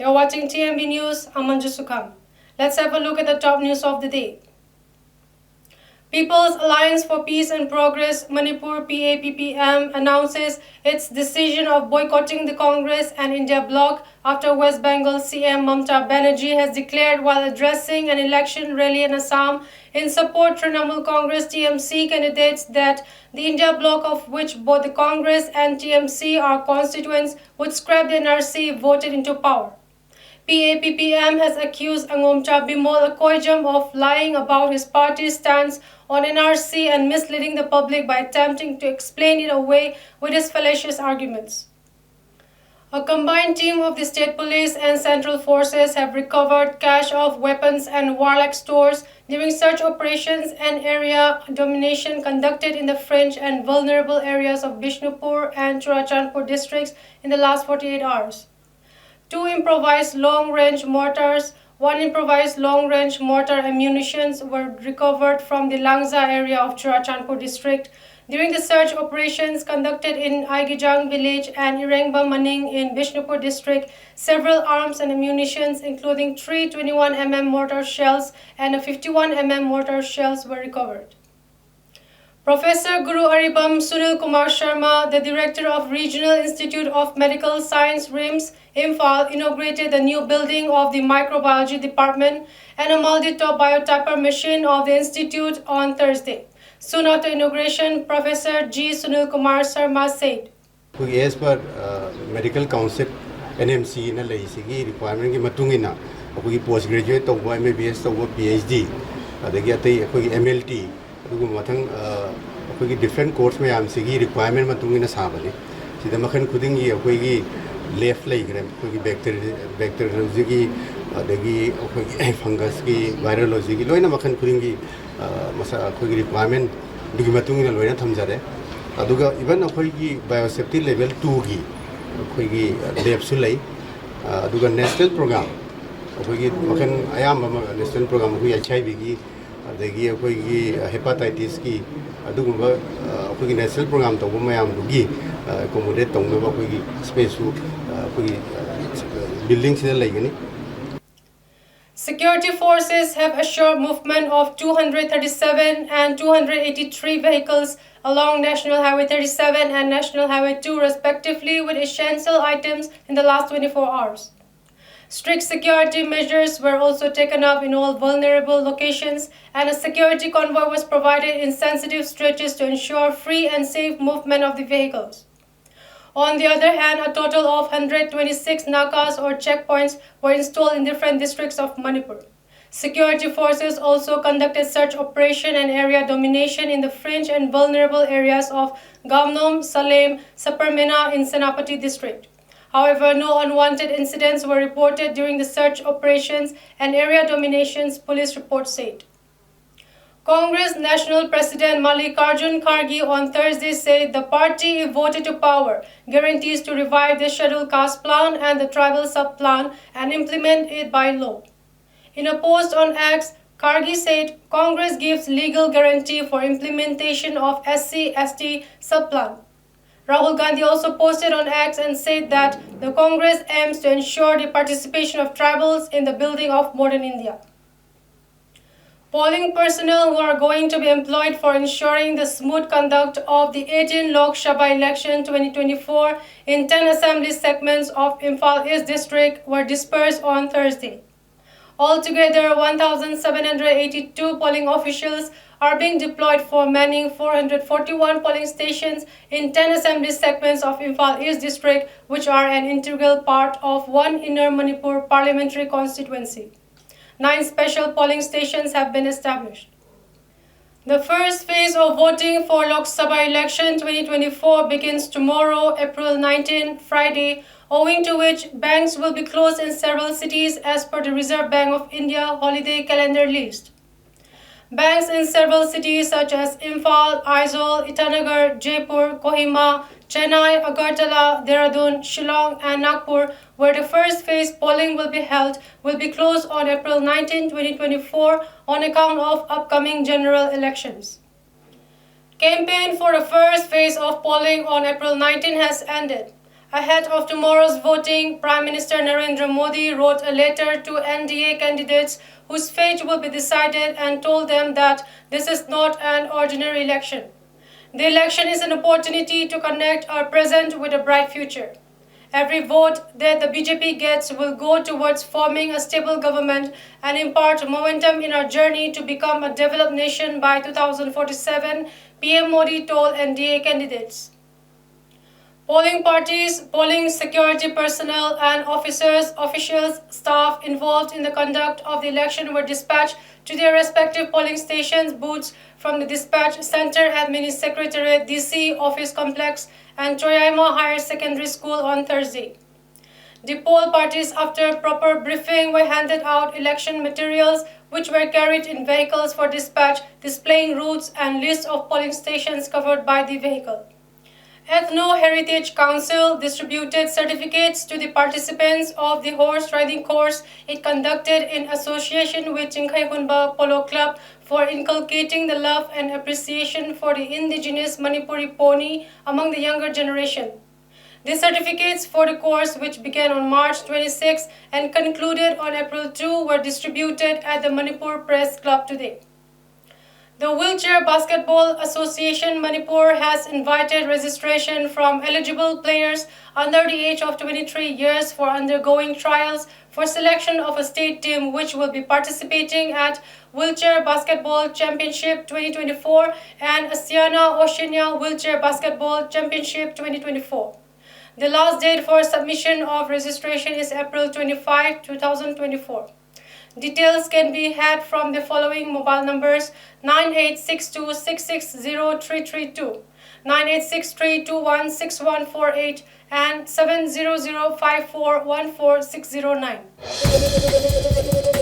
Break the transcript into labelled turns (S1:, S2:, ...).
S1: You're watching TMB News. I'm Manju Sukham. Let's have a look at the top news of the day. People's Alliance for Peace and Progress, Manipur PAPPM, announces its decision of boycotting the Congress and India bloc after West Bengal CM Mamata Banerjee has declared while addressing an election rally in Assam in support Trinamool Congress TMC candidates that the India bloc, of which both the Congress and TMC are constituents, would scrap the NRC if voted into power. PAPPM has accused Angomcha Bimol Koijam of lying about his party's stance on NRC and misleading the public by attempting to explain it away with his fallacious arguments. A combined team of the state police and central forces have recovered cache of weapons and warlike stores during search operations and area domination conducted in the fringe and vulnerable areas of Bishnupur and Churachandpur districts in the last 48 hours. 2 improvised long-range mortars, 1 improvised long-range mortar ammunitions were recovered from the Langza area of Churachandpur district. During the search operations conducted in Aigijang village and Irengba Maning in Bishnupur district, several arms and ammunitions including 3 21mm mortar shells and a 51mm mortar shells were recovered. Professor Guru Aribam Sunil Kumar Sharma, the Director of Regional Institute of Medical Science RIMS, Imphal, inaugurated the new building of the Microbiology Department and a multi-top biotyper machine of the Institute on Thursday. Soon after inauguration, Professor G. Sunil Kumar Sharma said,
S2: As per medical concept, NMC na laisigi requirement ki matungina akogi postgraduate tawba MBBS tawba PhD adagi atai akogi MLT adugu mathang akogi different course mayam sigi requirement matungina sabali sida makhan khudingi akogi left laigre akogi bacteriology ki adagi akogi fungus ki virology ki loina makhan khudingi masa akogi requirement dugi matungina loina thamjare aduga even akogi biosafety level 2 gi akogi lab su lay aduga national program akogi makhan ayam national program akogi HIV gi adagi akogi hepatitis ki adugumba akogi national program tawba mayam dugi accommodate tawna akogi space su akogi building sida laygani.
S1: Security forces have assured movement of 237 and 283 vehicles along National Highway 37 and National Highway 2 respectively with essential items in the last 24 hours. Strict security measures were also taken up in all vulnerable locations and a security convoy was provided in sensitive stretches to ensure free and safe movement of the vehicles. On the other hand, a total of 126 nakas or checkpoints were installed in different districts of Manipur. Security forces also conducted search operation and area domination in the fringe and vulnerable areas of Gamnom, Salem, Saparmena in Senapati district. However, no unwanted incidents were reported during the search operations and area dominations, police reports said. Congress National President Mallikarjun Kharge on Thursday said the party, if voted to power, guarantees to revive the scheduled caste plan and the tribal sub-plan and implement it by law. In a post on X, Kharge said Congress gives legal guarantee for implementation of SC/ST sub-plan. Rahul Gandhi also posted on X and said that the Congress aims to ensure the participation of tribals in the building of modern India. Polling personnel who are going to be employed for ensuring the smooth conduct of the 18 Lok Sabha election 2024 in 10 assembly segments of Imphal East district were dispersed on Thursday. Altogether, 1,782 polling officials are being deployed for manning 441 polling stations in 10 assembly segments of Imphal East district, which are an integral part of one Inner Manipur parliamentary constituency. 9 special polling stations have been established. The first phase of voting for Lok Sabha election 2024 begins tomorrow, April 19, Friday, owing to which banks will be closed in several cities as per the Reserve Bank of India holiday calendar list. Banks in several cities such as Imphal, Aizawl, Itanagar, Jaipur, Kohima, Chennai, Agartala, Dehradun, Shillong and Nagpur, where the first phase polling will be held, will be closed on April 19, 2024 on account of upcoming general elections. Campaign for the first phase of polling on April 19 has ended. Ahead of tomorrow's voting, Prime Minister Narendra Modi wrote a letter to NDA candidates whose fate will be decided and told them that this is not an ordinary election. The election is an opportunity to connect our present with a bright future. Every vote that the BJP gets will go towards forming a stable government and impart momentum in our journey to become a developed nation by 2047, PM Modi told NDA candidates. Polling parties, polling security personnel and officials, staff involved in the conduct of the election were dispatched to their respective polling stations booths from the dispatch center at Mini Secretariat DC Office Complex and Choyaima Higher Secondary School on Thursday. The poll parties, after proper briefing, were handed out election materials which were carried in vehicles for dispatch, displaying routes and lists of polling stations covered by the vehicle. Ethno Heritage Council distributed certificates to the participants of the horse riding course it conducted in association with Chinkai Hunba Polo Club for inculcating the love and appreciation for the indigenous Manipuri pony among the younger generation. The certificates for the course, which began on March 26 and concluded on April 2, were distributed at the Manipur Press Club today. The Wheelchair Basketball Association Manipur has invited registration from eligible players under the age of 23 years for undergoing trials for selection of a state team which will be participating at Wheelchair Basketball Championship 2024 and Asiana Oceania Wheelchair Basketball Championship 2024. The last date for submission of registration is April 25, 2024. Details can be had from the following mobile numbers: 9862660332, 9863216148 and 70054146009.